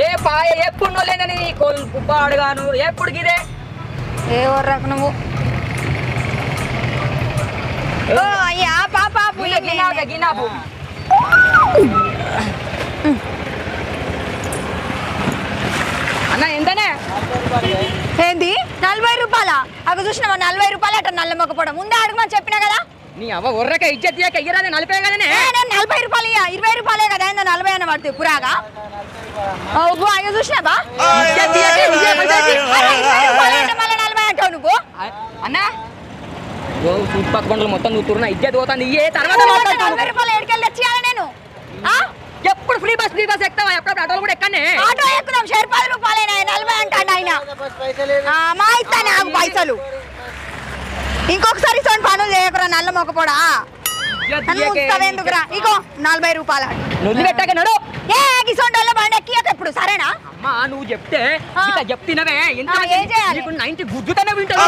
ఏ పాయ ఎప్పుడు నోలేనని నీ కొలుపు పాడుగాను ఎప్పుడు గిదే ఏ వర్రకు నువ్వు ఓ అయ్యా పాప గినాపు అన్న ఎంతనే ఏంది 40 రూపాయల అక్కడ చూసినావా 40 రూపాయలు అట్లా నల్ల మొక్కపోవడం ముందే అడగమని చెప్పినా కదా నీ అవ్వ ఒర్రక ఇజ్జత్ తీయక ఇయ్యరాదే 40 కదనే 40 రూపాయలు 20 రూపాయలే కదా 40 అన్న పడుతుంది పురాగా అయ్యో చూసినావా నువ్వు అన్నా చుట్టుపక్క బండ్లు మొత్తం చూస్తున్నా ఇజ్జత్ పోతాను ఇయ్యే తర్వాత 40 రూపాయలు ఏడుకెళ్ళి తెచ్చియాలి నేను ఎప్పుడు ఫ్రీ బస్ ఎక్కుతావా ఎప్పుడు ఆటోలు కూడా ఎక్కనే ఆటో ఎక్కుదాం 10 రూపాయలేనా 40 అంటాడు ఆయన మా ఇస్తానే ఆగు పైసలు ఇంకొకసారి సోన్ పనులు చేయకురా నల్ల మొక్కపోడా ఎందుకురా ఇగో 40 రూపాయలు నువ్వు పెట్టాక నడు ఏ గిసోంటోళ్ళ బండి ఎక్కియక ఎప్పుడు సరేనా అమ్మా నువ్వు చెప్తే ఇంకా చెప్తినవే ఎంత ఏం చేయాలి 90 గుద్దుతనే వింటావు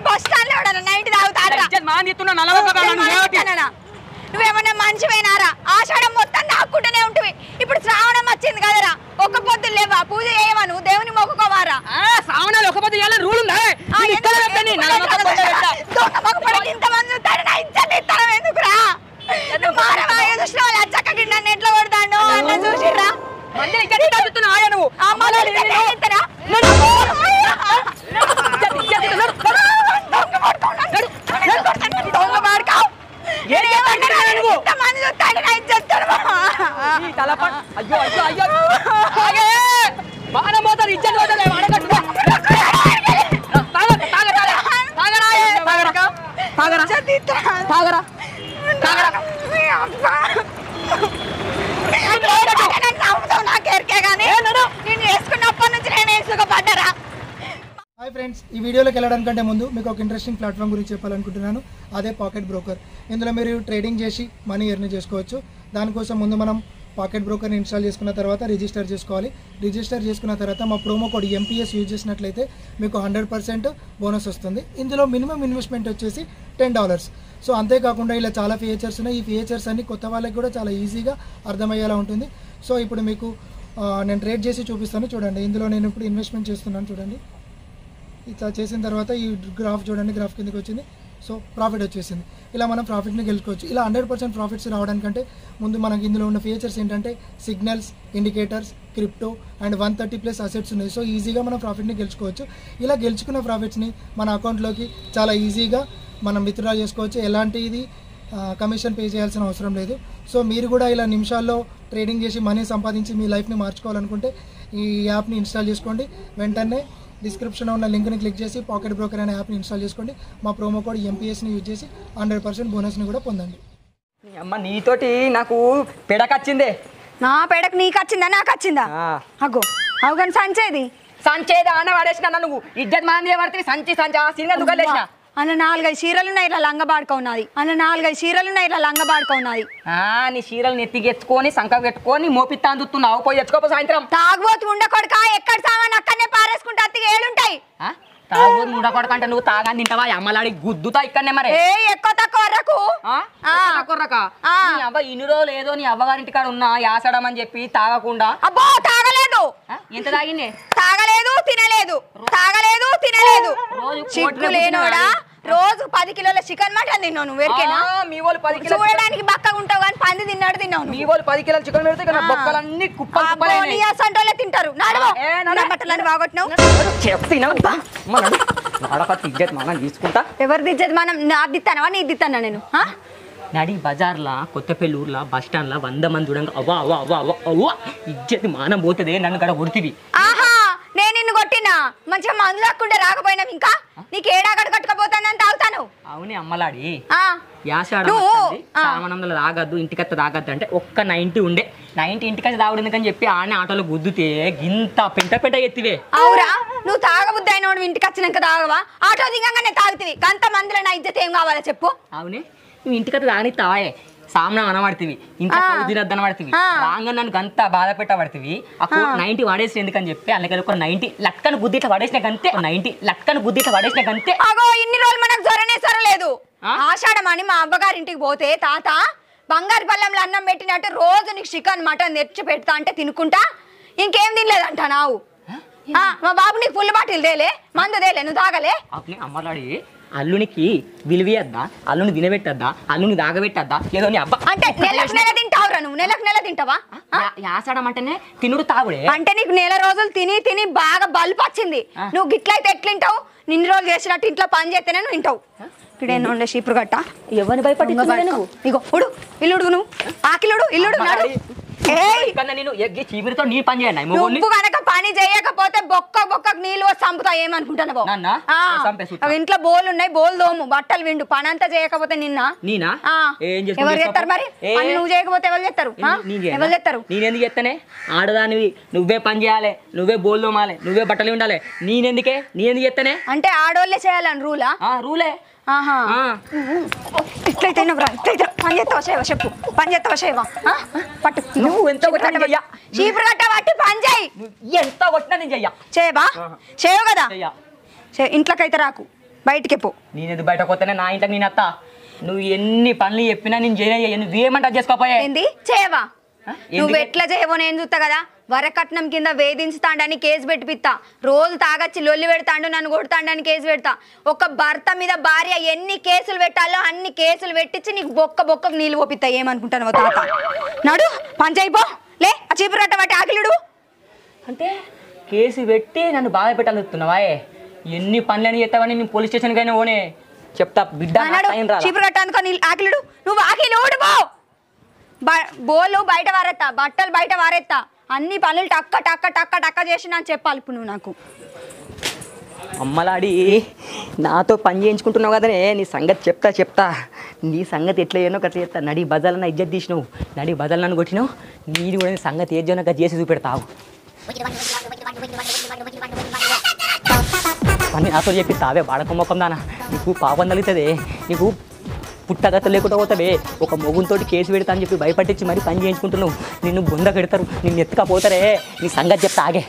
బస్ స్టాండ్ లో 90 తాగుతారా మానిస్తున్నా నలభై నువ్వేమన్నా మనిషివేనారా ఆషాఢం మొత్తం నాకుంటూనే ఉంటుంది ఇప్పుడు శ్రావణం వచ్చింది కదరా ఒక్క పొద్దు లేవా పూజ చేయవా నువ్వు దేవుని మొక్కుకోవారా శ్రావణాలు ఒక పొద్దు చేయాలని రూల్ ఉందా ఇంతమంది ఇస్తాను ఎందుకురా చక్కకి నన్ను ఎట్లా కొడతాను అన్న చూసిరా హాయ్ ఫ్రెండ్స్, ఈ వీడియోలోకి వెళ్ళడానికంటే ముందు మీకు ఒక ఇంట్రెస్టింగ్ ప్లాట్ఫామ్ గురించి చెప్పాలనుకుంటున్నాను. అదే పాకెట్ బ్రోకర్. ఇందులో మీరు ట్రేడింగ్ చేసి మనీ ఎర్న్ చేసుకోవచ్చు. దానికోసం ముందు మనం పాకెట్ బ్రోకర్ని ఇన్స్టాల్ చేసుకున్న తర్వాత రిజిస్టర్ చేసుకోవాలి. రిజిస్టర్ చేసుకున్న తర్వాత మా ప్రోమో కోడ్ ఎంపీఎస్ యూజ్ చేసినట్లయితే మీకు 100% బోనస్ వస్తుంది. ఇందులో మినిమం ఇన్వెస్ట్మెంట్ వచ్చేసి $10. సో అంతేకాకుండా ఇలా చాలా ఫీచర్స్ ఉన్నాయి. ఈ ఫీచర్స్ అన్ని కొత్త వాళ్ళకి కూడా చాలా ఈజీగా అర్థమయ్యేలా ఉంటుంది. సో ఇప్పుడు మీకు నేను ట్రేడ్ చేసి చూపిస్తాను. చూడండి, ఇందులో నేను ఇప్పుడు ఇన్వెస్ట్మెంట్ చేస్తున్నాను. చూడండి, ఇట్లా చేసిన తర్వాత ఈ గ్రాఫ్ చూడండి, గ్రాఫ్ కిందకి వచ్చింది. సో ప్రాఫిట్ వచ్చేసింది. ఇలా మనం ప్రాఫిట్ని గెలుచుకోవచ్చు. ఇలా 100% ప్రాఫిట్స్ రావడానికంటే ముందు మనకి ఇందులో ఉన్న ఫీచర్స్ ఏంటంటే signals, indicators, crypto and 130+ assets ఉన్నాయి. సో ఈజీగా మనం ప్రాఫిట్ని గెలుచుకోవచ్చు. ఇలా గెలుచుకున్న ప్రాఫిట్స్ని మన అకౌంట్లోకి చాలా ఈజీగా మనం విత్డ్రా చేసుకోవచ్చు. ఎలాంటి ఇది కమిషన్ పే చేయాల్సిన అవసరం లేదు. సో మీరు కూడా ఇలా నిమిషాల్లో ట్రేడింగ్ చేసి మనీ సంపాదించి మీ లైఫ్ని మార్చుకోవాలనుకుంటే ఈ యాప్ని ఇన్స్టాల్ చేసుకోండి. వెంటనే డిస్క్రిప్షన్లో ఉన్న లింక్ని క్లిక్ చేసి పాకెట్ బ్రోకర్ అనే యాప్ని ఇన్స్టాల్ చేసుకోండి. మా ప్రోమో కోడ్ ఎంపీఎస్ని యూజ్ చేసి 100% బోనస్ని కూడా పొందండి. అమ్మ నీతోటి నాకు పెడకచ్చిందే. నా పెడకు నీకు వచ్చిందా నాకు వచ్చిందా? అగో అవు కానీ సంచేది సంచేది ఆన పడేసిన నువ్వు ఇజ్జత్ మంది పడితే సంచి సంచి ఆ సీన్గా దుగ్గలేసిన అన్న 4-5 చీరలు ఉన్నాయి ఇలా లంగ బాడుకున్నది. నీ చీరలు నెత్తికెత్తుకొని సంక పెట్టుకొని మోపిత్తా అందుతున్నావు. పోయి తెచ్చుకోపో సాయంత్రం. తాగుబోతు ఉండకొడక ఎక్కడ సామాన్ అక్కడనే పారేసుకుంటే అత్తికి ఏడుంటాయి. తాగుబోతు ఉండకొడకంటే నువ్వు తాగాని తింటావా? అమ్మలాడి గుద్దుతా ఇక్కడనే మరి ఎక్కువ తక్కువ అవ్వ ఇన్ని రోజులు ఏదో నీ అవ్వగారింటి కాడ ఉన్నా యాసడం అని చెప్పి తాగకుండా. అబ్బో తాగలేదు. ఎంత తాగింది? తాగలేదు తినలేదు చిక్కులేనోడా. రోజు 10 కిలోల చికెన్ మటన్ తిన్నావు నువ్వు. ఎరికేనా? మీ వాళ్ళు 10 కిలో చూడడానికి బక్కగా ఉంటావు కానీ పంది తిన్నావు. మీ వాళ్ళు 10 కిలోల చికెన్ పెడితే బొక్కలన్నీ కుప్పలే తింటారు. తీసుకుంటా. ఎవరిది ఇజ్జత్ మనం నాదిస్తానవా నీ దిస్తానా నేను? నడి బజార్లా కొత్తపల్లిూర్లా బస్ స్టాండ్ లా 100 మంది చూడంగా అవ్వ అవ్వ అవ్వ అవ్వ అవ్వ ఇజ్జత్ మానం పోతుంది. నన్ను గడ కొడుతుంది. ఆహా నేను నిన్ను కొట్టినా మంచిగా మందు దాక్కుంటే రాకపోయినా ఇంకా నీకు ఏడాగడ కట్టుకపోతానని తాగుతాను. అవునే అమ్మలాడి సామానంలో తాగద్దు ఇంటికత్త తాగద్దు అంటే ఒక్క 90 ఉండే 90 ఇంటికత్త తాగుడు ఎందుకని చెప్పి ఆనే ఆటోలో గుద్దుతే గింత పెంట ఎత్తివే. అవురా నువ్వు తాగబుద్ది అయినోడు ఇంటికి వచ్చినాక తాగవా? ఆటో దిగంగానే తాగుతుంది. గంత మందిలో నా ఇజ్జత్ ఏం కావాలో చెప్పు. అవునే నువ్వు ఇంటికత్త తాగనిస్తావాయే సామనం అనబడుతుంది. ఇంట్లో తినద్దు అనబడుతుంది. రాగా నన్ను గంత బాధ పెట్టబడుతుంది. అప్పుడు 90 వాడేసి ఎందుకని చెప్పి అందుకని ఒక 90 లక్కను బుద్ధి ఇట్లా పడేసిన గంతే. 90 లక్కను బుద్ధి ఇట్లా పడేసిన గంతే. అగో ఇన్ని రోజులు మనకు జ్వరనే సరలేదు. ఆషాఢం అని మా అబ్బగారింటికి పోతే తాత బంగారు పళ్ళంలో అన్నం పెట్టినట్టు రోజు నీకు చికెన్ మటన్ తెచ్చి పెడతా అంటే తినుకుంటా ఇంకేం తినలేదంట నావు మా బాబు నీకు ఫుల్ బాటిల్ తేలే మందు తేలే నువ్వు తాగలే అమ్మలాడి అల్లునికి విలువయద్దా అల్లుని తినబెట్టద్దా అల్లుని దాగబెట్టద్దా ఏదో నీ అబ్బా అంటే నెలకు నెల తింటావురా నువ్వు నెలకు నెల తింటావా యాసడం అంటేనే తినుడు తాగుడే అంటే నీకు నెల రోజులు తిని తిని బాగా బల్పు వచ్చింది నువ్వు గిట్లయితే ఎట్లింటావు నిన్ని రోజులు చేసినట్టు ఇంట్లో పని చేస్తేనే నువ్వు వింటావు ఇక్కడేనా ఉండే చీపురు గట్ట ఎవరిని భయపడి ఇగో ఉడు ఇల్లుడు నువ్వు ఆకిలుడు ఇల్లుడు నేను చీపురితో నీ పని చేయండి నువ్వు కనుక పని చేయకపోతే బొక్కకు నీళ్ళు చంపుతా ఏమనుకుంటాను ఇంట్లో బోలు ఉన్నాయి బోల్ దోము బట్టలు విండు పని అంతా చేయకపోతే నిన్న ఎవరు చేస్తారు మరి నువ్వు చేయకపోతే ఎవరు చేస్తారు ఎవరు చేస్తారు నేనెందుకు చెప్తానే ఆడదానివి నువ్వే పని చేయాలి నువ్వే బోల్ దోమాలి నువ్వే బట్టలు ఉండాలి నేనెందుకు చెప్తానే అంటే ఆడోళ్ళే చేయాలని రూలా రూలే ఇట్లయితే ఇట్లయితే పని చేస్తావా చేయవా చెప్పు పని చేస్తావా చేయవా పట్టు నువ్వు ఎంత చీపురు గట్ట పట్టి పని చేయి ఎంత కొట్టినా నేను చెయ్యా చేయవా చేయవు కదా ఇంట్లోకైతే రాకు బయటికి పో నేను బయటకు పోతేనే నా ఇంట్లోకి నేను అత్త నువ్వు ఎన్ని పనులు చెప్పినా నేను చేయను నువ్వేమంటా చేసుకోపోయా ఏంది చేయవా నువ్వు ఎట్లా చేయవో నేను చూస్తా కదా వరకట్నం కింద వేధించుతాడని కేసు పెట్టిపిస్తా రోజు తాగచ్చి లొల్లి పెడతాడు నన్ను కొడతాడని కేసు పెడతా ఒక భర్త మీద భార్య ఎన్ని కేసులు పెట్టాలో అన్ని కేసులు పెట్టించి నీకు బొక్కకు నీళ్ళు పోపిస్తా ఏమనుకుంటాను తాత నడు పంచైపో లే ఆ చీపురు కట్ట వాటి ఆకిలుడు అంటే కేసు పెట్టి నన్ను బాధ పెట్టాలనుకున్నావా ఎన్ని పనులని చేస్తావని నేను పోలీస్ స్టేషన్కి అయినా ఓనే చెప్తా బిడ్డ చీపురు కట్ట అందుకో ఆకిలుడు నువ్వు ఆకిలుడు బోలు బయట వారెత్తా బట్టలు బయట వారెత్తా అన్ని పనులు టక్క టక్క టక్క టక్క చేసి అని చెప్పాలి ఇప్పుడు నువ్వు నాకు అమ్మలాడి నాతో పని చేయించుకుంటున్నావు కదనే నీ సంగతి చెప్తా నీ సంగతి ఎట్లా చేయనో అట్లా చెప్తా నడి బజార్లో ఇజ్జత్ తీసినావు నడి బజార్లో నన్ను కొట్టినావు నీది కూడా నీ సంగతి ఏది చేయనో చేసి చూపెడతావు పని నాతో చెప్పిస్తావే వాడక మొక్కం దానా నీకు పాపం తగ్గుతుంది నీకు పుట్టగత లేకుండా పోతావే ఒక మొగుంతో కేసు పెడతా అని చెప్పి భయపట్టించి మరి పని చేయించుకుంటున్నావు నిన్ను బొంద పెడతారు నిన్ను ఎత్తుకపోతారే నీ సంగతి చెప్తా ఆగే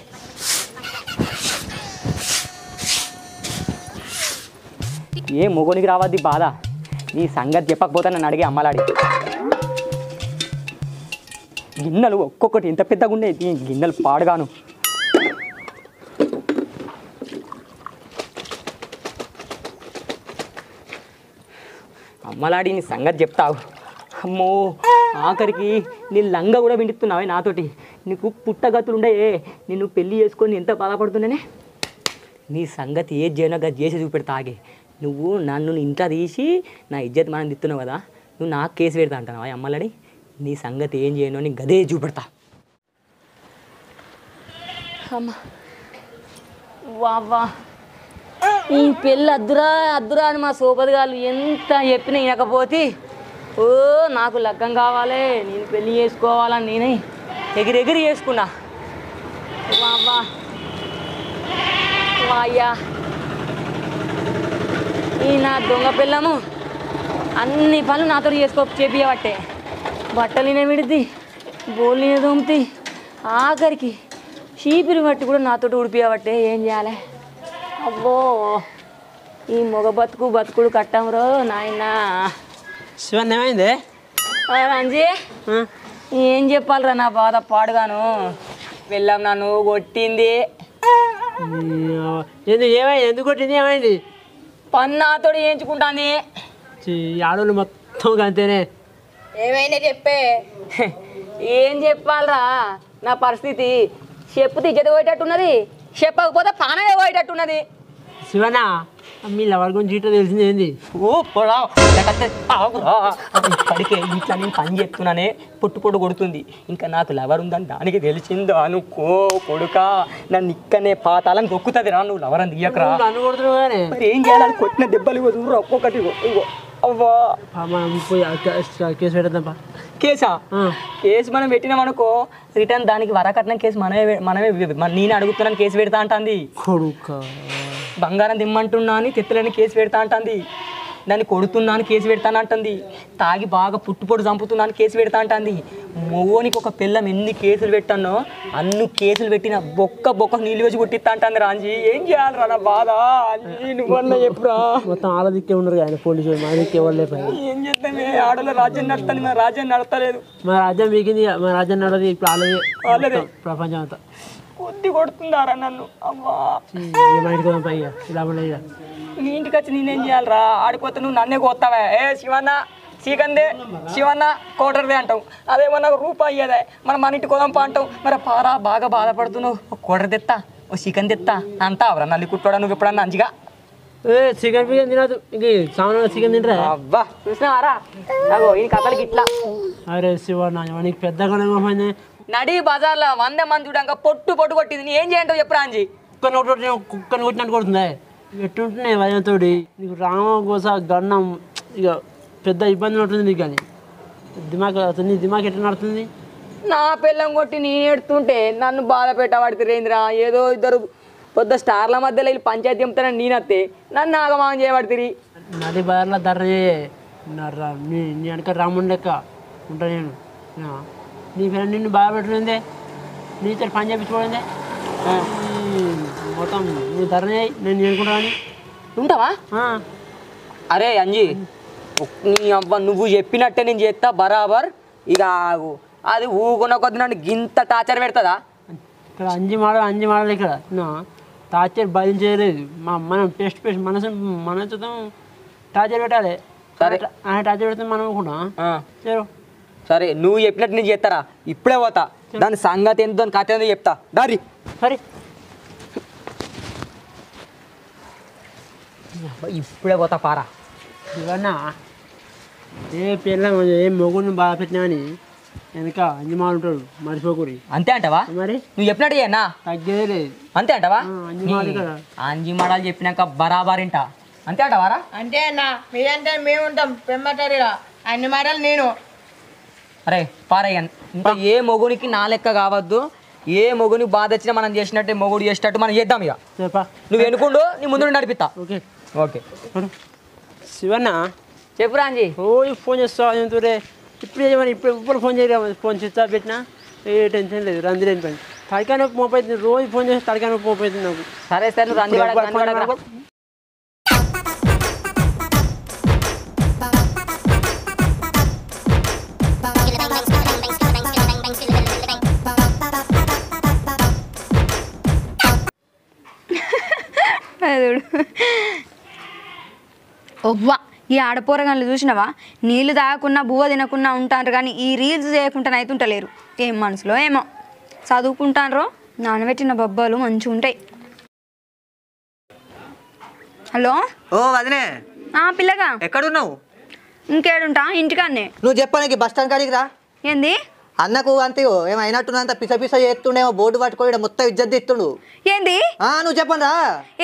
ఏ మొగునికి రావద్ది బాధ నీ సంగతి చెప్పకపోతే నన్ను అడిగే అమ్మలాడి గిన్నెలు ఒక్కొక్కటి ఎంత పెద్దగా ఉన్నాయి గిన్నెలు పాడుగాను అమ్మలాడి నీ సంగతి చెప్తావు అమ్మో ఆఖరికి నీ లంగ కూడా వింటున్నావే నాతోటి నీకు పుట్టగతులు ఉండే నిన్ను పెళ్ళి చేసుకొని ఎంత బాధపడుతున్నానే నీ సంగతి ఏది చేయనో అది చేసి చూపెడతా ఆగే నువ్వు నన్ను ఇంట్లో తీసి నా ఇజ్జత్ మనం తిత్తున్నావు కదా నువ్వు నాకు కేసు పెడతా అంటున్నావా అమ్మలాడి నీ సంగతి ఏం చేయను అని గదే చూపెడతా అమ్మ వావా ఈ పెళ్ళి అద్దురా అని మా సోపదిగాళ్ళు ఎంత చెప్పినా వినకపోతే ఓ నాకు లగ్గం కావాలి నేను పెళ్ళి చేసుకోవాలని నేనే ఎగిరెగిరి చేసుకున్నా వావా వాయ్యా ఈ నా దొంగ పిల్లము అన్ని పనులు నాతో చేపియబట్టే బట్టలు విడిది బోల్ని దొమ్మితి ఆఖరికి చీపిరి బట్టి కూడా నాతో ఉడిపియబట్టే ఏం చేయాలి అబ్బో ఈ మొగ బతుకుడు కట్టంరో నాయన శివన్ ఏమైంది రంజీ ఏం చెప్పాలరా నా బాధ పాడుగాను వెళ్ళాం నన్ను కొట్టింది ఏమైంది ఎందుకు కొట్టింది ఏమైంది పని నాతో వేయించుకుంటాంది ఆడోళ్ళు మొత్తం అంతేనే ఏమైనా చెప్పే ఏం చెప్పాలరా నా పరిస్థితి చెప్పుతే ఇజ్జత పోయేటట్టున్నది చెప్పకపోతే పానమే పోయేటట్టున్నది శివనా మీ లవర్ గురించి ఇట్లా తెలిసింది ఏంది ఓ పొడా ఇప్పటికే ఇట్లా నేను పని చెప్తున్నానే పొట్టు కొడుతుంది ఇంకా నాకు లవర్ ఉందని దానికి తెలిసిందో అనుకో కొడుక నన్ను ఇక్కడనే పాతాలని దొక్కుతుంది రా నువ్వు లవర్ అని దియ్యకరా అనుకుంటున్నావు ఏం చేయాలి కొట్టిన దెబ్బలు చూడరు ఒక్కొక్కటి ఇగో అవ్వా కేసు పెడదాంపా కేసా కేసు మనం పెట్టినామనుకో రిటర్న్ దానికి వరకట్నం కేసు మనమే నేను అడుగుతున్నాను కేసు పెడతా అంటుంది కొడుక బంగారం దిమ్మంటున్నా అని తెత్తలేని కేసు పెడతా అంటుంది దాన్ని కొడుతున్నాను కేసు పెడతాను అంటుంది, తాగి బాగా పుట్టుపొడు చంపుతున్నాను కేసు పెడతా అంటుంది. మొగోనికి ఒక పిల్లం ఎన్ని కేసులు పెట్టానో అన్ని కేసులు పెట్టిన బొక్క నీళ్ళు వేసి కొట్టిస్తా అంటుంది రాంజీ. ఏం చేయాలరా నా బాధ? నువ్వన్నా చెప్పురా. మొత్తం ఆడ దిక్కే ఉన్నారు ఆయన పోలీసు మా దిక్కే వాళ్ళే ఏం చేద్దామే? ఆడలో రాజ్యం నడుస్తుంది, మన రాజ్యం నడతలేదు. మా రాజ్యం మీకింది, మా రాజ్యం నడది ఇప్పుడు వాళ్ళదే ప్రపంచం అంతా. కొద్ది కొడుతుందారా నన్ను. అమ్మా మా ఇంటికి పోదాం పైగా ఇలా ఉండదు. నీ ఇంటికి వచ్చి నేనేం చేయాలరా? ఆడిపోతే నువ్వు నన్నే కొత్తావా? ఏ శివన్న చీకందే, శివన్న కోటర్దే అంటావు, అదేమన్నా రూపాయి అయ్యేదే మన ఇంటికి కొదంపా అంటావు. మరి పారా బాగా బాధపడుతున్నావు, ఒక కోటర్ తెత్తా, ఓ చికెన్ తెత్తా అంటావురా నల్లి కుట్టాడా? నువ్వు ఎప్పుడన్నా మంచిగా చికెన్ పికెన్ తినదు, ఇంక సామాన్ చికెన్ తింటరా? అబ్బా చూసినావారా ఈ కథలకి ఇట్లా. అరే శివన్న నీకు పెద్దగా నడి బజార్లో 100 మంది చూడంగా పొట్టు కొట్టింది, నీ ఏం చేయంటావు చెప్పరా అంజీ? కుక్కని కొట్టినట్టు కొడుతుందా? ఎట్టుంటున్నాయి వయంతోడి నీకు రామగోస గన్నం, ఇక పెద్ద ఇబ్బంది ఉంటుంది నీకు. కానీ నీ దిమాగ్ ఎట్లా నడుతుంది? నా పిల్లం కొట్టి నేను ఎడుతుంటే నన్ను బాధ పెట్టబడితేరేంద్రా? ఏదో ఇద్దరు పెద్ద స్టార్ల మధ్యలో వీళ్ళు పంచాయతీ చెప్తానని నేనత్తే నన్ను ఆగమాగం చేయబడితే నది బజార్లో ధర నీ వెనక రాముడి లెక్క ఉంటా నేను. నీ ఫ్రెండ్ నిన్ను బాగా పెట్టుకుందే, నీతో పని చేయించుకోండి మొత్తం నువ్వు ధర చేయి, నేను అనుకుంటాను. ఉంటావా? అరే అంజీ నీ అవ్వ నువ్వు చెప్పినట్టే నేను చేస్తా బరాబర్. ఇక అది ఊకున్న కొద్ది నన్ను గింత టార్చర్ పెడతా. ఇక్కడ అంజి మాడలు ఇక్కడ టార్చర్ భరించలేదు. మనం పేస్ట్ మనతో టార్చర్ పెట్టాలి. సరే ఆయన టార్చర్ పెడితే మనం అనుకుంటాం. సరే నువ్వు చెప్పినట్టు నేను చేస్తారా? ఇప్పుడే పోతా, దాని సంగతి ఎంత దాని కథ ఏందో చెప్తా దారి. సరే ఇప్పుడే పోతా పారా. ఇవన్నా ఏ పిల్ల ఏ మొగుడిని బాగా పెట్టినామని వెనక అంజమాడు ఉంటాడు, మర్చిపోకూరి. అంతే అంటావా? మరి నువ్వు చెప్పినట్టు చేయనా? తగ్గేదే లేదు. అంతే అంటావా? అంజమాడు కదా, అంజిమాడాలు చెప్పినాక బరాబరింట. అంతే అంటావారా? అంతే అన్న, మీరంటే మేము ఉంటాం పెమ్మటారిగా, అన్ని మాటలు నేను. అరే పారయ్య, ఇంకా ఏ మొగునికి నా లెక్క కావద్దు. ఏ మొగుని బాధ వచ్చినా మనం చేసినట్టే మొగుడు చేసినట్టు మనం చేద్దాం. ఇక నువ్వు ఎన్నుకుండు, నీ ముందు నడిపిస్తా. ఓకే ఓకే శివన్న చెప్పు రాంజీ. ఫోన్ చేస్తావు రే? ఇప్పుడు చేయమని ఇప్పుడు ఫోన్ చేయరా? ఫోన్ చేస్తా పెట్టినా ఏ టెన్షన్ లేదు. రంది లేని పని తడికా నొప్పి మోపవుతుంది, రోజు ఫోన్ చేసి తడికా నొప్పి మోపవుతుంది నాకు. సరే సార్ నువ్వు రంది ఒవ్వా ఈ ఆడపోరగాళ్ళు చూసినవా? నీళ్ళు తాగకున్నా బువ్వ తినకున్నా ఉంటారు, కానీ ఈ రీల్స్ చేయకుండా అవుతుంటలేరు. ఏం మనసులో ఏమో. చదువుకుంటారో నానబెట్టిన బొబ్బలు మంచిగా ఉంటాయి. హలో ఓ వదినే, పిల్లగా ఎక్కడున్నావు? ఇంకేడుంటా, ఇంటికాన్నే. నువ్వు చెప్పానికి బస్ స్టాండ్ కాడికి రా. ఏంది? అన్నకు అంతే ఏమైనట్టున్నంత పిస చేస్తుండేమో, బోర్డు పట్టుకోవడ మొత్తం ఇజ్జత్ ఇస్తుండు. ఏంది? నువ్వు చెప్పండి.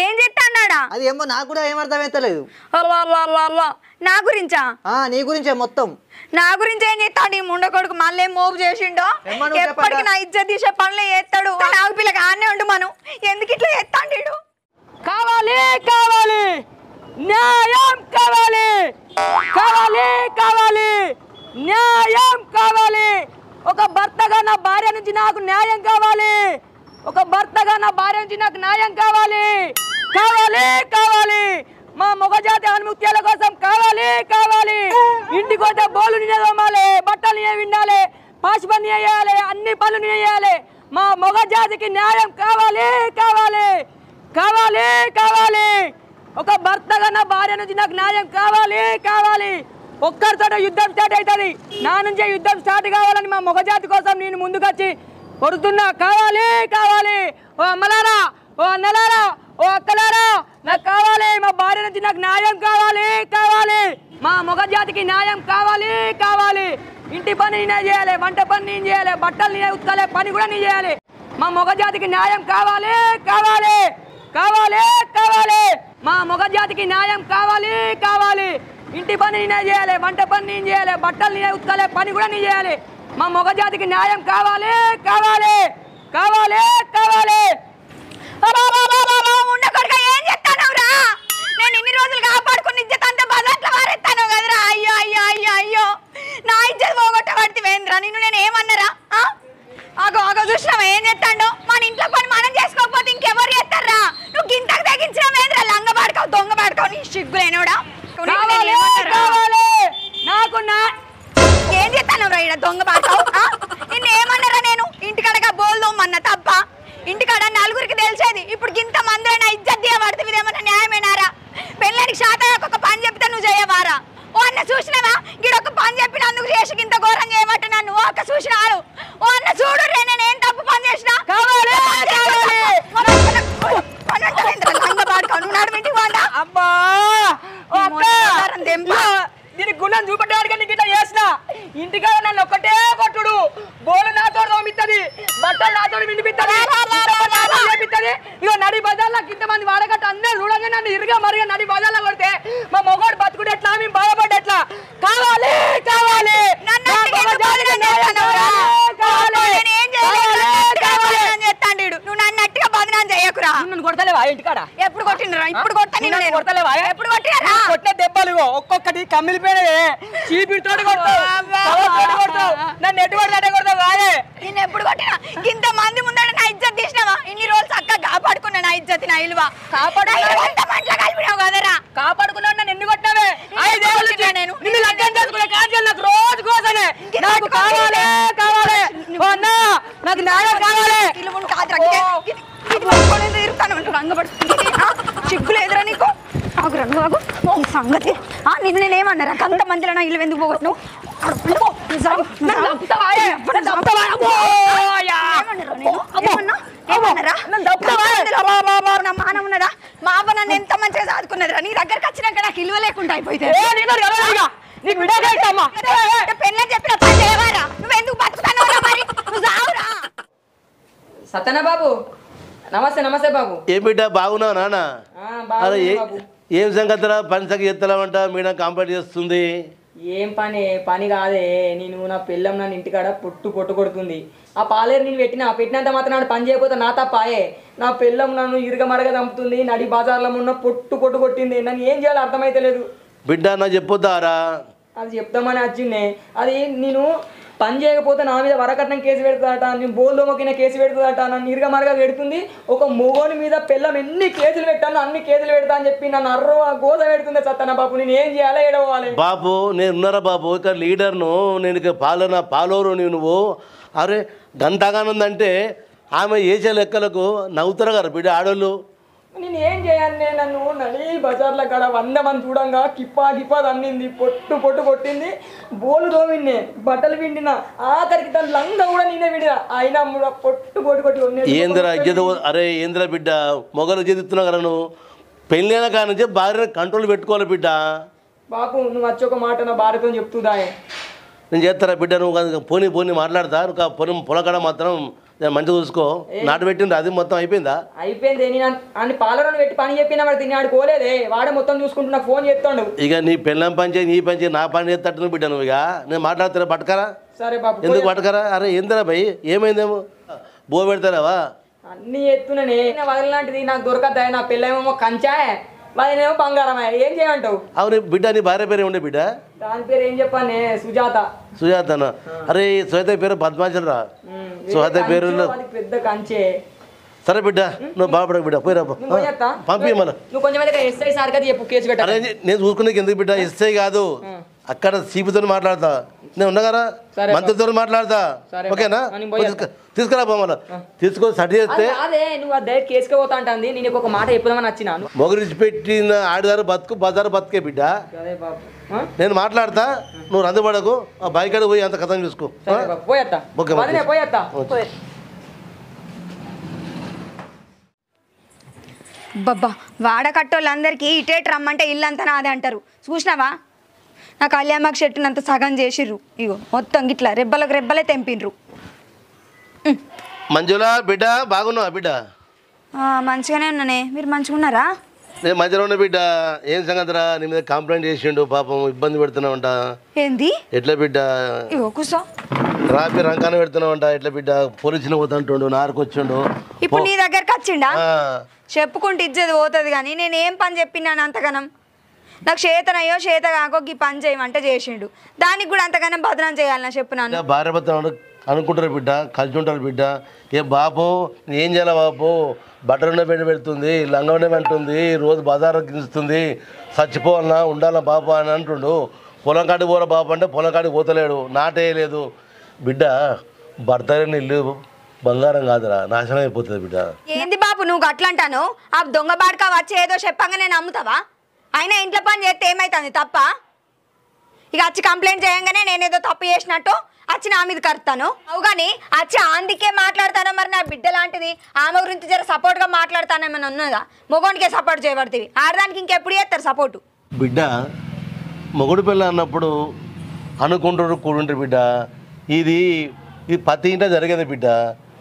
ఏం చెప్తాడా? అది ఏమో నాకు కూడా ఏమర్థమైతలేదు. నా గురించా? నీ గురించే మొత్తం. నా గురించి ఏం చేస్తాడు ఈ ముండ కొడుకు? మళ్ళీ ఏం మోపు చేసిండో? ఎప్పటికి నా ఇజ్జత్ తీసే పనులే చేస్తాడు. నాకు పిల్లకి ఆనే ఉండు మనం. ఎందుకు ఇట్లా చేస్తాడు? కావాలి కావాలి న్యాయం కావాలి, కావాలి కావాలి న్యాయం కావాలి. ఒక భర్తగా నా భార్య నుంచి నాకు న్యాయం కావాలి. ఒక భర్తగా నా భార్య నుంచి నాకు న్యాయం కావాలి. కావాలి కావాలి మా మొగజాతి ఆనుముత్యాల కోసం కావాలి కావాలి. ఇంటికి వస్తే బోలు నినే తోమాలి, బట్టలు నినే విండాలి, పాసి పని చేయాలి, అన్ని పనులు నినే చేయాలి. మా మొగజాతికి న్యాయం కావాలి కావాలి, కావాలి కావాలి. ఒక భర్తగా నా భార్య నుంచి నాకు న్యాయం కావాలి కావాలి. ఒక్కరితో యుద్ధం స్టార్ట్ అవుతుంది. నా నుంచే యుద్ధం స్టార్ట్ కావాలని మా మొగజాతి కోసం నేను ముందుకొచ్చి కొడుతున్నా. కావాలి కావాలి. ఓ అమ్మలారా, ఓ అన్నలారా, ఓ అక్కలారా, నాకు కావాలి. మా భార్య నుంచి నాకు న్యాయం కావాలి కావాలి. మా మొగజాతికి న్యాయం కావాలి కావాలి. ఇంటి పని నేనే చేయాలి, వంట పని నేను చేయాలి, బట్టలు నేనే ఉతకాలి, పని కూడా నేను చేయాలి. మా మొగజాతికి న్యాయం కావాలి కావాలి, కావాలి కావాలి. మా మొగజాతికి న్యాయం కావాలి కావాలి. ఇంటి పని నేనే చేయాలి, వంట పని నేను చేయాలి, బట్టలు నేనే ఉతకాలి, పని కూడా నేను చేయాలి. మా మొగజాతికి న్యాయం కావాలి కావాలి, కావాలి కావాలి. ఏం చెప్తానవురా? నేను ఇన్ని రోజులు కాపాడుకుని ఇజ్జత్ అంతా అట్లా వారెత్తాను కదరా అయ్యో అయ్యో అయ్యో అయ్యో నా ఇజ్జత్ పోగొట్టబడితేవేంద్రా నిన్ను నేను ఏమన్నారా ఆగో ఆగో చూసినావా ఏం చేస్తాడో మన ఇంట్లో పని మనం చేసుకోకపోతే ఇంకెవరు చేస్తారా నువ్వు గింతకు తెగించినవేంద్రా లంగ పాడుకోవు దొంగ పాడుకోవు నీ సిగ్గులేనోడా నాకు ఏం చేస్తాను రా ఇక్కడ దొంగ పాడుకోవు నిన్ను ఏమన్నారా నేను ఇంటికాడగా బోల్దోమన్నా తప్ప ఇంటికాడ నలుగురికి తెలిసేది ఇప్పుడు గింత మందిలో నా ఇజ్జత్ తీయబడుతుంది ఇదేమన్నా న్యాయమేనారా పెళ్ళానికి శాతకు ఒక పని చెప్తే నువ్వు చేయవారా ఓ అన్న చూసినావా గిడొక పని చెప్పినందుకు చేసి ఇంత ఘోరం చేయమంటే నన్ను ఓ అక్క చూసినారు ఓ అన్న చూడు రే నేను ఏం తప్పు పని చేసినా అబ్బా దీని గుణం చూపెట్టడానికి నీకు ఇట్లా చేసిన ఇంటికాడ నన్ను ఒక్కటే కొట్టుడు బోలు నాతో తోమిస్తుంది బట్టలు నాతో వినిపిస్తుంది ఇక నడి బజార్లో ఇంతమంది వాడగట్ట అందరూ చూడగా నన్ను ఇరుగా మరిగా నడి బజార్లో కొడితే మా మొగోడు బతుకుడు ఎట్లా మేము బాధపడ్డ ఎట్లా కావాలి కావాలి నువ్వు నన్ను అట్టిగా బదనాన్ని చేయకురా నన్ను కొడతలేవా ఇంటికాడ ఎప్పుడు కొట్టినరా ఇప్పుడు కొట్టాను కొడతలేవా ఎప్పుడు కొట్టినరా కొట్టిన దెబ్బలు ఒక్కొక్కటి కమ్మిలిపోయినవే చీపిడితోటి కొడతావు నన్ను ఎటు కొడతాడే కొడతావు కాదే నేను ఎప్పుడు కొట్టినా ఇంత మంది ముందర నా ఇజ్జత్ తీసినావా ఇన్ని రోజులు చక్కగా కాపాడుకున్నా నా ఇజ్జత్ నా ఇలువ కలిపినావు కదరా కాపాడుకున్నావు నన్ను ఎన్ని కొట్టావే నేను నిన్ను లగ్గం చేసుకునే కాజల్ నాకు రోజు కోసనే నాకు కావాలి కావాలి అన్నా నాకు న్యాయం కావాలి చిగ్గులు ఎదురా నీకు ఆగు రంగు ఆగు సంగతి నిన్ను నేనేమన్నారా అంత మందిలో నా ఇల్లు ఎందుకు పోగొట్టు మానవున్నదా మా అవ్వ నన్ను ఎంత మంచిగా చదువుకున్నదిరా నీ దగ్గరకు వచ్చినాక నాకు ఇల్లు లేకుండా అయిపోయింది పెళ్ళని చెప్పిన పని చేయవారా నువ్వు ఎందుకు బతుకుతానోరా మరి నువ్వు చావురా సత్యనా బాబు నమస్తే నమస్తే బాబు ఏ బిడ్డ బాగున్నావు నాన్న అరే ఏం సంగతిరా పని సంగతి ఎత్తలేమంట మేడం కంప్లైంట్ చేస్తుంది ఏం పని కాదే నేను నా పిల్లం నన్ను ఇంటికాడ పొట్టు కొడుతుంది ఆ పాలేరు నేను పెట్టినంత మాత్రం నాడు పని చేయకపోతే నా తప్పాయే నా పిల్లం నన్ను ఇరుగమరగ చంపుతుంది నడి బజార్లో ఉన్న పొట్టు కొట్టింది నన్ను ఏం చేయాలో అర్థమైతే లేదు బిడ్డ నా చెప్పొద్దారా అది చెప్తామని వచ్చిందే అది నేను పని చేయకపోతే నా మీద వరకట్నం కేసు పెడుతుందట నేను బోల్దోమకిన కేసు పెడుతుందట నన్ను ఇరుగమరగా పెడుతుంది ఒక మొగోని మీద పిల్లం ఎన్ని కేసులు పెట్టాను అన్ని కేసులు పెడతా అని చెప్పి నన్ను గోస పెడుతుంది సత్తన్న బాబు నేను ఏం చేయాలా ఏడవాలి బాబు నేను ఉన్నారా బాబు ఇక్కడ లీడర్ను నేను ఇక పాలోరు నువ్వు అరే గంటగానుందంటే ఆమె వేసే లెక్కలకు నవ్వుతారు కదా బిడ్డ ఆడోళ్ళు నేను ఏం చేయాలి నన్ను నడి బజార్ల కాడ 100 మంది చూడంగా కిప్పా తన్నింది పొట్టు కొట్టింది బోలు తోమిన్నే బట్టలు పిండిన ఆఖరికి తన లంగా కూడా నేనే విడినా అయినా పొట్టు కొట్టి ఏందిరా అరే ఏందిరా బిడ్డ మొగలు చెందుతున్నావు కదా నువ్వు పెళ్ళైన కాడ నుంచి భార్య కంట్రోల్ పెట్టుకోవాలి బిడ్డ బాపు నువ్వు వచ్చి ఒక మాట నా భార్యతో చెప్తుందా నేను చేస్తారా బిడ్డ నువ్వు పోనీ మాట్లాడతా నువ్వు పొలకడ మాత్రం మంచిగా చూసుకో నాటు పెట్టింది అది మొత్తం అయిపోయింది నేను అన్ని పాలన పెట్టి పని చెప్పినా వాడు తిని ఆడుకోలేదే వాడే మొత్తం చూసుకుంటూ నాకు ఫోన్ చేస్తాడు ఇక నీ పెళ్ళం పని చేయి నీ పని చేయి నా పని చేస్తట్టు బిడ్డ నువ్వు ఇక నేను మాట్లాడతారా పట్టుకరా సరే బాబు ఎందుకు పట్టుకరా అరే ఏందిరా భయ్ ఏమైందేమో బో పెడతారావా అన్ని ఎత్తుననే వదలలాంటిది నాకు దొరకద్దా నా పిల్లేమో కంచా వదినేమో బంగారమే ఏం చేయమంటావు అవును బిడ్డ నీ భార్య పేరు ఉండే బిడ్డ దాని పేరు ఏం చెప్పానే సుజాతనా అరే సుజాత పేరు పద్మాచలరా సుజాత పేరు పెద్ద కంచే సరే బిడ్డ నువ్వు బాగుపడ బిడ్డ పోయిరా పంపి మళ్ళీ నువ్వు కొంచెం ఎస్ఐ సార్ కదా చెప్పు కేసు పెట్ట అరే నేను చూసుకునేకి ఎందుకు బిడ్డ ఎస్ఐ కాదు అక్కడ సీపీతో మాట్లాడతా నేను ఉన్నా కదా మంత్రితో మాట్లాడతా ఓకేనా తీసుకురా బొమ్మలు తీసుకొని సరి చేస్తే అదే నువ్వు అదే కేసుకే పోతా అంటుంది నేను ఒక మాట చెప్పుదామని వచ్చినాను మొగరిచి పెట్టిన ఆడిదారు బతుకు బజారు బతుకే బిడ్డ నేను మాట్లాడతా నువ్వు రందుపడకు ఆ బైక్ పోయి అంత కథం చూసుకో బబ్బా వాడకట్టోళ్ళందరికీ ఇటేట్ రమ్మంటే ఇల్లంతా నాదే అంటారు చూసినావా నా కళ్యాణమాకు చెట్టునంత సగం చేసిర్రు ఇగో మొత్తం గిట్లా రెబ్బలే తెంపిండ్రు మంజులా బిడ్డ బాగున్నావా బిడ్డ మంచిగానే ఉన్నానే మీరు మంచిగా ఉన్నారా నేను మంచిగా ఉన్నా బిడ్డ ఏం సంగతిరా నీ మీద కంప్లైంట్ చేసిండు పాపం ఇబ్బంది పెడుతున్నావంట ఏంది ఎట్లా బిడ్డ ఇగో కూసో రాపి రంకాన పెడుతున్నావంట ఎట్లా బిడ్డ పోలీసులు పోతుంటుండు నారుకొచ్చిండు ఇప్పుడు నీ దగ్గరకు వచ్చిండా చెప్పుకుంటే ఇచ్చేది పోతుంది కానీ నేను ఏం పని చెప్పినాను అంతగానం నాకు చేతనయ్యో చేత కాకో ఈ పని చేయమంటే చేసిండు, దానికి కూడా అంతగానో బదనం చేయాలన్నా చెప్పు నన్ను. భార్య భర్త అనుకుంటారు బిడ్డ, కలిసి ఉంటారు బిడ్డ. ఏ బాపు ఏం చేయాలి బాపు, బట్టలున్న పెడుతుంది, లంగనే అంటుంది, రోజు బజారు గిస్తుంది, చచ్చిపోవాలన్నా ఉండాలా బాపు అని అంటుండు. పొలం కాడికి పోరా బాపు అంటే పొలం కాడికి పోతలేడు, నాటేయలేదు. బిడ్డ భర్త ఇల్లు బంగారం కాదురా, నాశనం అయిపోతుంది బిడ్డ. ఏంది బాబు నువ్వు అట్లా అంటాను? ఆ దొంగ బాడక వచ్చి ఏదో చెప్పంగా నేను నమ్ముతావా? అయినా ఇంట్లో పని చేస్తే ఏమవుతుంది తప్ప? ఇక వచ్చి కంప్లైంట్ చేయంగానే నేనేదో తప్పు చేసినట్టు వచ్చి నా మీద కరుతాను అవు, కానీ వచ్చి అందుకే మాట్లాడతాను. మరి నా బిడ్డ లాంటిది, ఆమె గురించి జర సపోర్ట్గా మాట్లాడతానేమన్నా ఉన్నదా? మొగోనికే సపోర్ట్ చేయబడుతుంది, ఆడదానికి ఇంకెప్పుడు చేస్తారు సపోర్టు? బిడ్డ మొగుడు పిల్ల అన్నప్పుడు అనుకుంటారు కూడుంటారు బిడ్డ. ఇది ప్రతి ఇంట జరిగేది బిడ్డ.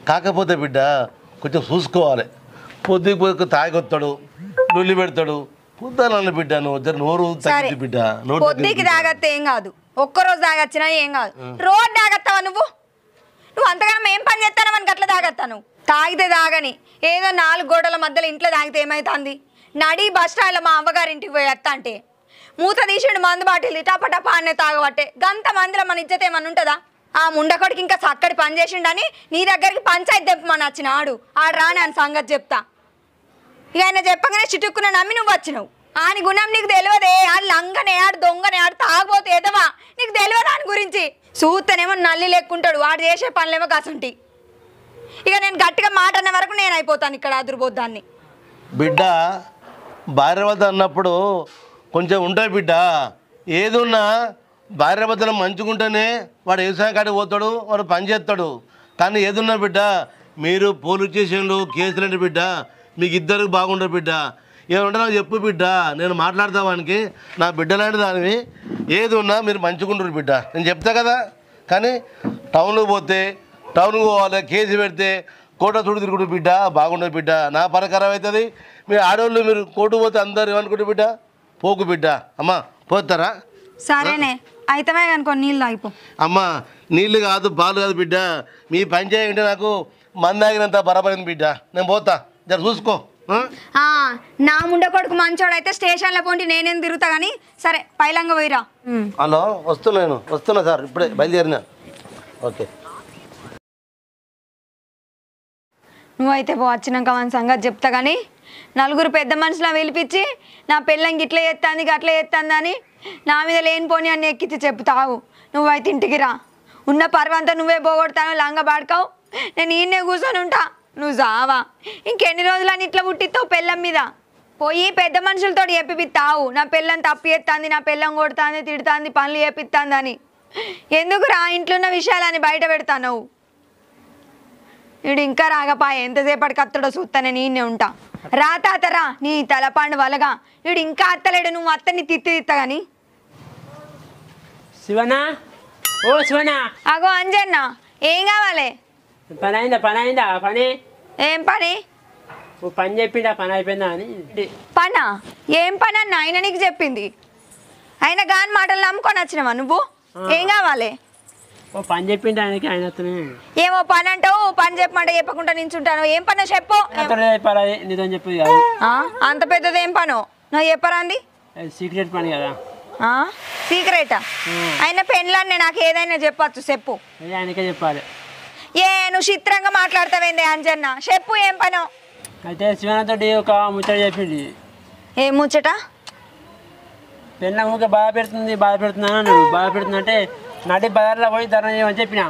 కాకపోతే బిడ్డ కొంచెం చూసుకోవాలి. పొద్దుకు తాగొత్తాడు, లొల్లి పెడతాడు, పుద్దానన్న బిడ్డ. నువ్వు జర నోరు తగ్గింది బిడ్డ. పొద్దుకి తాగత్తే ఏం కాదు, ఒక్కరోజు తాగొచ్చినా ఏం కాదు, రోజు తాగత్తావా నువ్వు? నువ్వు అంతగానో ఏం పని చేస్తానో మనకి అట్లా తాగత్తాను. తాగితే తాగని, ఏదో 4 గోడల మధ్యలో ఇంట్లో తాగితే ఏమవుతుంది? నడి బస్ స్టాండ్లో మా అమ్మగారింటికి పోయి వస్తా అంటే మూత తీసిండు మందు బాటిల్, టపటపా అనే తాగబట్టే గంత మందిలో మన ఇజ్జత ఏమన్నా ఉంటుందా? ఆ ముండకొడికి ఇంకా చక్కటి పని చేసిండని నీ దగ్గరికి పంచాయతీ తెప్పమని వచ్చిన ఆడు రాని అని సంగతి చెప్తా. ఇక ఆయన చెప్పగానే చిటుక్కున నమ్మి నువ్వు వచ్చినావు. ఆని గుణం నీకు తెలియదే, ఆడు లంగనే, ఆడు దొంగనే, ఆడు తాగబోతే ఎదవా, నీకు తెలియదు దాని గురించి. చూస్తేనేమో నల్లి లెక్కుంటాడు, వాడు చేసే పనులేమో కసుంటి. ఇక నేను గట్టిగా మాట అన్న వరకు నేను అయిపోతాను ఇక్కడ అదురుబోద్దాన్ని. బిడ్డ భార్య వద్ద అన్నప్పుడు కొంచెం ఉంటాయి బిడ్డ. ఏదున్నా భార్య భర్తలు మంచుకుంటేనే వాడు వ్యవసాయం కాడికి పోతాడు, వాడు పని చేస్తాడు. కానీ ఏదున్నా బిడ్డ మీరు పోలీస్ స్టేషన్లు కేసులంటే బిడ్డ మీకు ఇద్దరికి బాగుంటారు బిడ్డ. ఏమంటే నాకు చెప్పు బిడ్డ, నేను మాట్లాడతావానికి నా బిడ్డ లాంటి దానివి. ఏది ఉన్నా మీరు మంచుకుంటారు బిడ్డ, నేను చెప్తా కదా. కానీ టౌన్కి పోతే టౌన్కి పోవాలి, కేసు పెడితే కోట చుడు తిరుగుడు బిడ్డ, బాగుండదు బిడ్డ. నా ప్రకారం అవుతుంది. మీరు ఆడవాళ్ళు మీరు కోర్టు పోతే అందరు ఏమనుకుంటారు బిడ్డ? పోకు బిడ్డ. అమ్మా పోతారా? సరేనే అయితమే కనుకో, నీళ్ళు తాగిపో. అమ్మ నీళ్ళు కాదు పాలు కాదు బిడ్డ, మీ పని చేయంటే నాకు మందాగినంత బరబడింది బిడ్డ. నేను పోతా, జర చూసుకో. నా ముండ కొడుకు మంచోడైతే స్టేషన్లో పోండి, నేనేం తిరుగుతా కానీ. సరే పైలంగా పోయిరా. హలో వస్తున్నా సార్, ఇప్పుడే బయలుదేరినా. ఓకే నువ్వైతే పో, వచ్చినాక మన సంగతి చెప్తా. కానీ నలుగురు పెద్ద మనుషులా పిలిపించి నా పిల్లని గిట్ల చేస్తుంది గట్ల చేస్తుంది అని నా మీద లేనిపోని అన్ని ఎక్కించి చెప్తావు. నువ్వైతే ఇంటికి రా, ఉన్న పర్వంతా నువ్వే పోగొడతాను, లంగ పాడుకోవు, నేను ఈయనే కూర్చొని ఉంటా. నువ్వు జావా ఇంకెన్ని రోజులని ఇట్లా పుట్టిస్తావు పెళ్ళం మీద? పోయి పెద్ద మనుషులతో చెప్పిస్తావు నా పిల్లని తప్పు చేస్తుంది, నా పిల్లం కొడుతుంది, తిడుతుంది, పనులు చేపిస్తుంది అని. ఎందుకు రా ఇంట్లో ఉన్న విషయాలని బయట పెడతావు? వీడు ఇంకా రాగపాయ, ఎంతసేపటికి అత్తడో చూస్తానే నేనే ఉంటా. రా తాతరా, నీ తలపాండు వలగా. వీడు ఇంకా అత్తలేడు, నువ్వు అత్తని తిత్తా గాని. శివనా, ఓ శివనా. అగో అంజన్న, ఏం కావాలి? పని అయిందా? పని ఏం పని? ఓ పని చెప్పిండా, పని అయిపోయిందా అని. పనా? ఏం పని అన్న ఆయన నీకు చెప్పింది? ఆయన గాని మాటలు నమ్ముకొని వచ్చినావా నువ్వు? ఏం కావాలి? ఓ పని చెప్పిండా ఆయనకి, ఆయన ఏమో పని అంటావు, పని చెప్పమంటే చెప్పకుండా నించుంటాను. ఏం పనో చెప్పు. నిజం చెప్పేది కాదు. అంత పెద్దది ఏం పనో నాకు చెప్పరా అంది? సీక్రెట్ పని కదా. సీక్రెటా? ఆయన పెళ్ళాన్ని నాకు ఏదైనా చెప్పచ్చు, చెప్పు. ఆయనకే చెప్పాలి. నువ్వు చిత్రంగా మాట్లాడతావేంది అంజన్న, చెప్పు ఏం పనో. అయితే శివనతో ఒక ముచ్చట చెప్పింది. ఏం ముచ్చట? పెళ్ళ ఊరికే బాధ పెడుతున్నాను అన్నాడు. బాధ పెడుతుందంటే నడి బజార్లో పోయి ధర చేయమని చెప్పిన.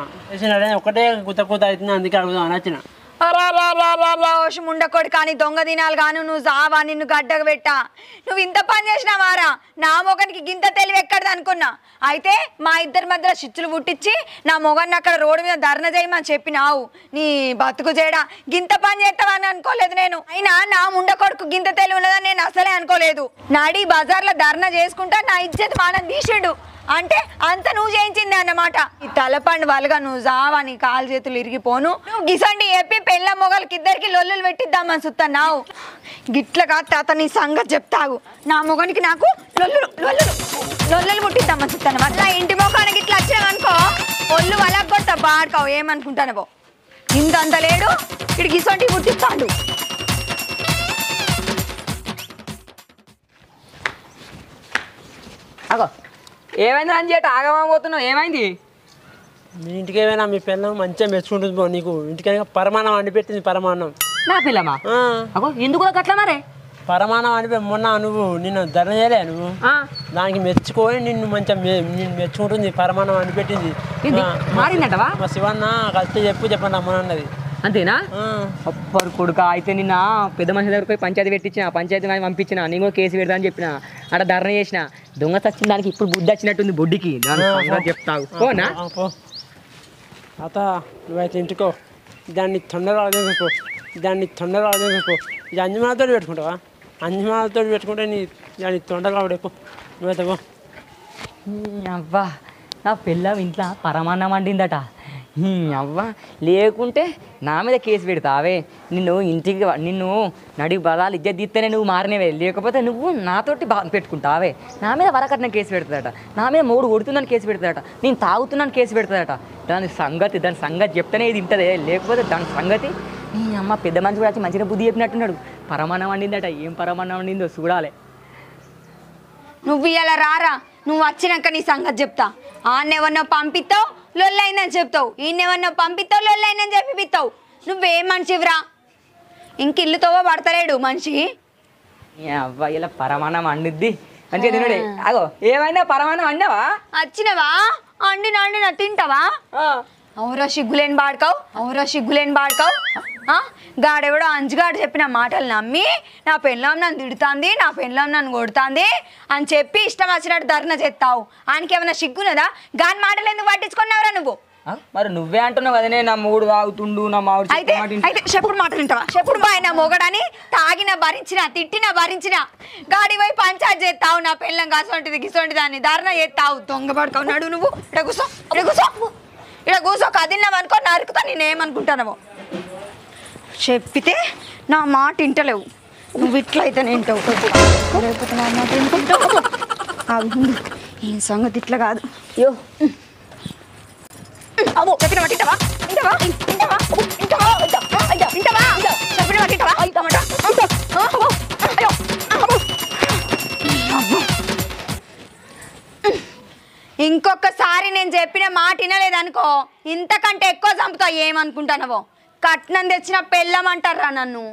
ఒకటే కూత అవుతుంది, అందుకే అడుగుదాం అని వచ్చిన. ముండకోడి కానీ దొంగ దినాలు కాను, నువ్వు జావా, నిన్ను గడ్డకు పెట్టా. నువ్వు ఇంత పని చేసినావారా? నా మొగనికి గింత తెలివి ఎక్కడది అనుకున్నా. అయితే మా ఇద్దరి మధ్యలో చిచ్చులు పుట్టించి నా మొగన్ని అక్కడ రోడ్డు మీద ధర్నా చేయమని చెప్పినావు. నీ బతుకు చేయడా, గింత పని చేస్తావని అనుకోలేదు నేను. అయినా నా ముండకొడుకు గింత తెలివి ఉన్నదని నేను అసలే అనుకోలేదు. నాడి బజార్లో ధర్నా చేసుకుంటా నా ఇజ్జత్ మానం తీసిండు అంటే అంత నువ్వు చేయించింది అన్నమాట. ఈ తలపండు వలగా నువ్వు జావా, నీ కాలు చేతులు ఇరిగిపోను. నువ్వు గిసండి చెప్పి పెళ్ళ మొగలకి ఇద్దరికి లొల్లులు పెట్టిద్దామని సుత్తన్నావు. గిట్ల కాదు తాత, నీ సంగతి చెప్తావు. నా మొగనికి నాకు లొల్లులు పుట్టిద్దామని సుత్తాను. అట్లా ఇంటి మొఖానికి ఇట్లా వచ్చావనుకో, ఒళ్ళు వలగ కొడతా బాడుకావు. ఏమనుకుంటానవో, ఇంతంత లేడు ఇటు గిసంటి పుట్టిస్తాడు. అగో ఏమైంది అని చేట ఆగమపోతున్నావు ఏమైంది మీ ఇంటికి ఏమైనా మీ పిల్లలు మంచిగా మెచ్చుకుంటుంది పో నీకు ఇంటికైనా పరమాణం వండి పెట్టింది పరమాణం నా పిల్లమా అగో ఎందుకు అట్లా మరే పరమాణం అని మొన్న నువ్వు నిన్ను ధరణ చేయలే నువ్వు దానికి మెచ్చుకొని నిన్ను మంచిగా నిన్ను మెచ్చుకుంటుంది పరమాణం అని పెట్టింది మారిందంటవా మా శివన్న కలిసి చెప్పండి అమ్మనన్నది అంతేనా అప్పరు కొడుక అయితే నిన్న పెద్ద మనిషి దగ్గర పోయి పంచాయతీ పెట్టించిన పంచాయతీ పంపించిన నేను కూడా కేసు పెడతా అని చెప్పిన అక్కడ ధర్నా చేసిన దొంగ చచ్చిన దానికి ఇప్పుడు బుద్ధి వచ్చినట్టుంది బొడ్డికి దాని చెప్తావు పోనా అత నువ్వైతే ఇంటికో దాన్ని తొందరగా అదేసుకో ఇది అంజమాలతో పెట్టుకుంటావా అంజమాలతో పెట్టుకుంటే దాన్ని తొందరగా ఆవిడేపో నువ్వైతే పో అవ్వా నా పిల్ల ఇంట్లో పరమాన్నం వండిందట అవ్వ లేకుంటే నా మీద కేసు పెడతావే నిన్ను నడి బదాలు ఇజ్జత్ తీస్తేనే నువ్వు మారినవే లేకపోతే నువ్వు నాతోటి పెట్టుకుంటావే నా మీద వరకట్నం కేసు పెడుతుందట నా మీద మూడు కొడుతుందని కేసు పెడుతుందట నేను తాగుతున్నాను కేసు పెడుతుందట దాని సంగతి చెప్తేనే ఇది తింటదే లేకపోతే దాని సంగతి నీ అమ్మ పెద్ద మనిషి కూడా వచ్చి మంచిగా బుద్ధి చెప్పినట్టున్నాడు పరమాన్నం వండిందట ఏం పరమాన్నం వండిందో చూడాలి నువ్వు ఇలా రారా నువ్వు వచ్చినాక నీ సంగతి చెప్తా ఆన్నెవన్నో పంపిస్తావు లొల్లైందని చెప్తావు ఈయనెవన్నో పంపిస్తావు లొల్లైందని చెప్పిస్తావు నువ్వేం మనిషివిరా ఇంక ఇల్లుతోవో పడతలేడు మనిషి అవ్వ ఇలా పరమాన్నం వండిద్ది మంచిగా తినడే అగో ఏమైనా పరమాన్నం వండావా వచ్చినవా అండినా తింటావా అవురా సిగ్గులేని బాడుకావు గాడెవడో అంజుగాడు చెప్పిన మాటలు నమ్మి నా పెళ్ళాం నన్ను తిడుతుంది నా పెళ్ళాం నన్ను కొడుతుంది అని చెప్పి ఇష్టం వచ్చినట్టు ధర్నా చేస్తావు ఆయనకి ఏమైనా సిగ్గున్నదా గాని మాటలు ఎందుకు పట్టించుకున్నావురా నువ్వు మరి నువ్వే అంటున్నావు కదనే నా మూడు తాగుతుండు నా మామిడి అయితే చెప్పుడు మాటలు వింటావా చెప్పుడు బాయ్ నా మొగడని తాగిన భరించిన తిట్టిన భరించిన గాడి పోయి పంచాయతీ చేస్తావు నా పెళ్ళం కాసొంటిది గిసొంటి దాన్ని ధర్నా చేస్తావు దొంగ పడుకున్నాడు నువ్వు ఇక్కడ కూర్చో కదిలినావు అనుకో నరుకుతా నేనేమనుకుంటానో చెప్పితే నా మాట వింటలేవు నువ్వు ఇట్లయితే వింటావు లేకపోతే నా మాట వింటావు ఈ సంగతి ఇట్లా కాదు అయ్యో చెప్పిన పట్టింటావా చెప్పిన పట్టింటావా ఇంకొకసారి నేను చెప్పిన మాట వినలేదనుకో ఇంతకంటే ఎక్కువ చంపుతావు ఏమనుకుంటానవో కట్నం తెచ్చిన పెళ్ళమంటారా నన్ను